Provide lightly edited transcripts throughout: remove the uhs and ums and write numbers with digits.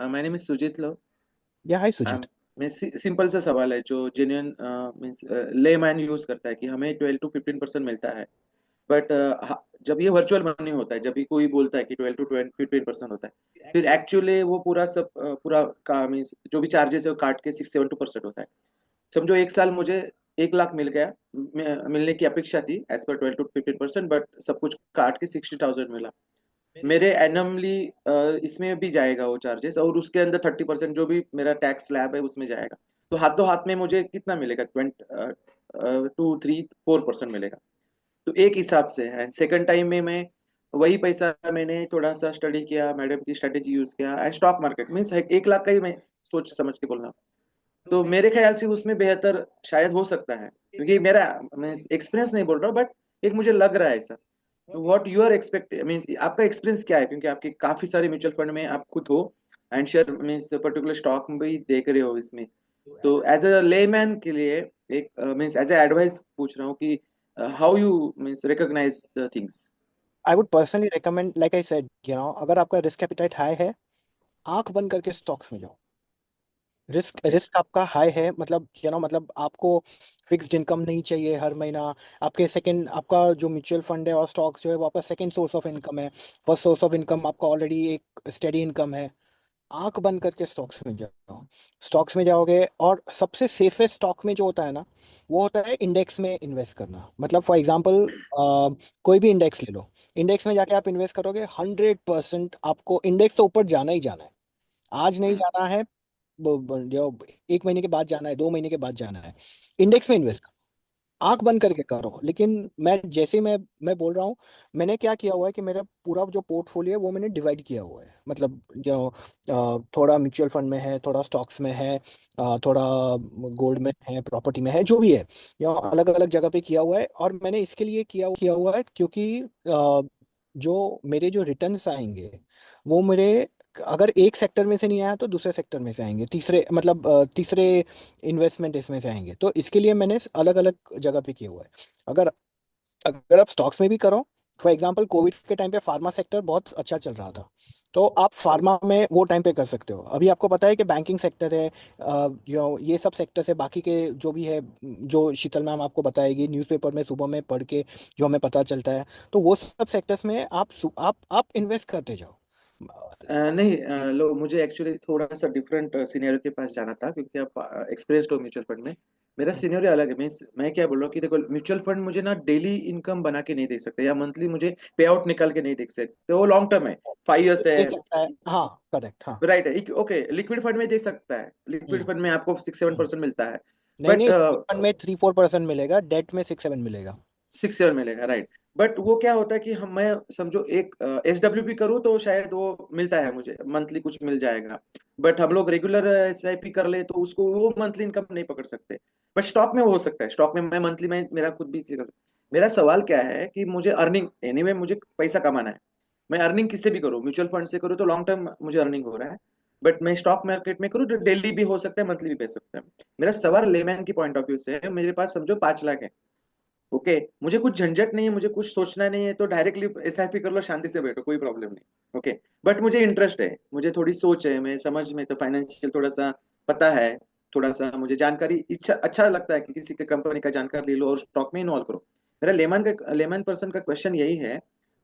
My name is Sujit लो। या हाय सुजीत। मैं simple सा सवाल है जो जेन्युइन मीन्स ले मैन यूज करता है कि हमें 12 to 15% मिलता है। बट जब ये वर्चुअल मनी होता है, जब भी कोई बोलता है कि 12 to 15% होता है, फिर एक्चुअली वो पूरा सब पूरा का मीन्स जो भी चार्जेस है वो काट के 6 7 2% होता है। समझो एक साल मुझे 1 लाख मिल गया, मिलने की अपेक्षा थी एज पर 12 to 15%, बट सब कुछ काट के 60,000 मिला। मेरे एनमली इसमें भी जाएगा वो चार्जेस, और उसके अंदर 30% जो भी मेरा टैक्स स्लैब है उसमें जाएगा। तो हाथों हाथ में मुझे कितना मिलेगा? 2 3 4% मिलेगा। तो एक हिसाब से है। सेकंड टाइम में मैं वही पैसा मैंने थोड़ा सा स्टडी किया, मैडम की स्ट्रेटेजी यूज किया, and stock market means 1 lakh का ही मैं सोच समझ के बोल रहा हूँ। तो मेरे ख्याल से उसमें बेहतर शायद हो सकता है, क्योंकि मेरा मैं एक्सपीरियंस नहीं बोल रहा हूँ, बट एक मुझे लग रहा है ऐसा। तो what you are expect means आपका एक्सपीरियंस क्या है, क्योंकि आपके काफी सारे म्यूचुअल फंड में आप खुद हो, and share means particular stock में भी देख रहे हो इसमें। तो एज अ लेमैन के लिए एक मीन्स एज ए एडवाइस पूछ रहा हूँ कि how you means recognise the things. I would personally recommend, like I said, अगर आपका रिस्क एपिटाइट हाई है, आंख बंद करके स्टॉक्स में जाओ। Risk okay. रिस्क आपका हाई है, मतलब मतलब आपको फिक्स्ड इनकम नहीं चाहिए हर महीना। आपके सेकंड, आपका जो म्यूचुअल फंड है और स्टॉक्स जो है वो आपका सेकंड सोर्स ऑफ इनकम है। फर्स्ट सोर्स ऑफ इनकम आपका ऑलरेडी एक स्टेडी इनकम है। आंख बंद करके स्टॉक्स में जाओ। स्टॉक्स में जाओगे और सबसे सेफेस्ट स्टॉक में जो होता है ना, वो होता है इंडेक्स में इन्वेस्ट करना। मतलब फॉर एग्जांपल, कोई भी इंडेक्स ले लो। इंडेक्स में जाके आप इन्वेस्ट करोगे, 100% आपको इंडेक्स तो ऊपर जाना ही जाना है। आज नहीं जाना है, जो 1 महीने के बाद जाना है, 2 महीने के बाद जाना है। इंडेक्स में इन्वेस्ट, आंख बंद करके करो। लेकिन मैं बोल रहा हूँ, मैंने क्या किया हुआ है कि मेरा पूरा जो पोर्टफोलियो है वो मैंने डिवाइड किया हुआ है। मतलब जो थोड़ा म्यूचुअल फंड में है, थोड़ा स्टॉक्स में है, थोड़ा गोल्ड में है, प्रॉपर्टी में है, जो भी है, या अलग अलग जगह पे किया हुआ है। और मैंने इसके लिए किया हुआ है क्योंकि जो मेरे जो रिटर्न्स आएंगे, वो मेरे, अगर एक सेक्टर में से नहीं आया तो दूसरे सेक्टर में से आएंगे, तीसरे मतलब तीसरे इन्वेस्टमेंट इसमें से आएंगे। तो इसके लिए मैंने अलग अलग जगह पे किया हुआ है। अगर अगर आप स्टॉक्स में भी करो, फॉर एग्जांपल कोविड के टाइम पे फार्मा सेक्टर बहुत अच्छा चल रहा था, तो आप फार्मा में वो टाइम पे कर सकते हो। अभी आपको पता है कि बैंकिंग सेक्टर है, जो ये सब सेक्टर से बाकी के जो भी है, जो शीतल मैम आपको बताएगी न्यूज़पेपर में सुबह में पढ़ के जो हमें पता चलता है, तो वो सब सेक्टर्स में आप इन्वेस्ट करते जाओ। नहीं, लो मुझे एक्चुअली थोड़ा सा डिफरेंट सीनियर के पास जाना था, क्योंकि आप एक्सपीरियंस्ड हो म्यूचुअल फंड में। मेरा सीनियर अलग है। मैं क्या बोल रहा हूँ कि देखो, म्यूचुअल फंड मुझे ना डेली इनकम बना के नहीं दे सकते, या मंथली मुझे पे आउट निकाल के नहीं दे सकते, तो वो लॉन्ग टर्म है, 5 इयर्स है। ये कहता है, हाँ करेक्ट, हाँ। राइट है, ओके। लिक्विड फंड में दे सकता है, लिक्विड हम्म, फंड में आपको 6 7% मिलता है। नहीं बट नहीं, फंड में 3 4% मिलेगा, डेट में 6 7 मिलेगा। 6 7 मिलेगा, राइट। बट वो क्या होता है कि हम मैं समझो एक SWP करूँ तो शायद वो मिलता है मुझे मंथली, कुछ मिल जाएगा। बट हम लोग रेगुलर SIP कर ले तो उसको वो मंथली इनकम नहीं पकड़ सकते। बट स्टॉक में वो हो सकता है, स्टॉक में मैं मंथली में मेरा खुद भी मेरा सवाल क्या है कि मुझे अर्निंग एनीवे मुझे पैसा कमाना है। मैं अर्निंग किससे भी करूँ, म्यूचुअल फंड से करूँ तो लॉन्ग टर्म मुझे अर्निंग हो रहा है। बट मैं स्टॉक मार्केट में करूँ तो डेली भी हो सकता है, मंथली भी पै सकता है। मेरा सवाल लेमैन की पॉइंट ऑफ व्यू से है। मेरे पास समझो 5 लाख है, ओके। मुझे कुछ झंझट नहीं है, मुझे कुछ सोचना नहीं है, तो डायरेक्टली SIP कर लो, शांति से बैठो, कोई प्रॉब्लम नहीं, ओके। बट मुझे इंटरेस्ट है, मुझे थोड़ी सोच है, मैं समझ में तो फाइनेंशियल थोड़ा सा पता है, थोड़ा सा मुझे जानकारी इच्छा अच्छा लगता है कि किसी के कंपनी का जानकारी ले लो और स्टॉक में इन्वॉल्व करो। मेरा लेमन पर्सन का क्वेश्चन यही है।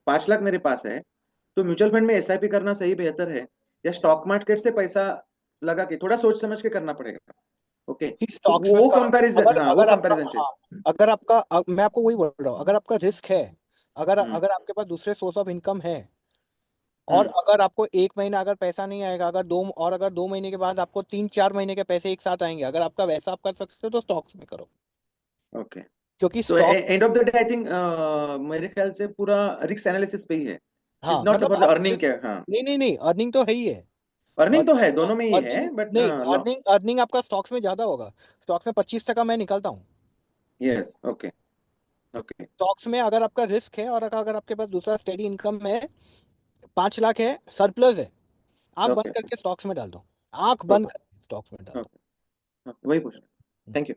5 लाख मेरे पास है, तो म्यूचुअल फंड में SIP करना सही बेहतर है, या स्टॉक मार्केट से पैसा लगा के थोड़ा सोच समझ के करना पड़ेगा, ओके। सी तो स्टॉक्स में वो करो। कंपैरिजन, अगर हाँ वो अगर आपका, कंपैरिजन हाँ, चाहिए। अगर आपका मैं आपको वही बोल रहा हूँ, अगर आपका रिस्क है, अगर हम्म। अगर आपके पास दूसरे सोर्स ऑफ इनकम है, और हम्म। अगर आपको 1 महीना अगर पैसा नहीं आएगा, अगर 2 महीने के बाद आपको 3 4 महीने के पैसे एक साथ आएंगे, अगर आपका वैसा आप कर सकते हो तो स्टॉक्स में करो। ओके। क्योंकि तो stock, end of the day I think मेरे ख्याल से पूरा रिस्क एनालिसिस पे ही है। इज हाँ नॉट मतलब फॉर द आप, अर्निंग, क्या? हाँ, नहीं नहीं नहीं, अर्निंग तो है ही है। अर्निंग तो है, दोनों में ही है, अर्निंग बट नहीं, अर्निंग अर्निंग आपका स्टॉक्स में ज्यादा होगा। स्टॉक्स में 25% मैं निकालता हूँ। Yes, okay. ओके। स्टॉक्स में अगर आपका रिस्क है और अगर आपके पास दूसरा स्टेडी इनकम है, 5 लाख है, सरप्लस है, आंख बंद ओके। करके स्टॉक्स में डाल दो। आंख बंद ओके। करके स्टॉक्स में डाल दो। ओके। वही पूछना। हम्म। Thank you.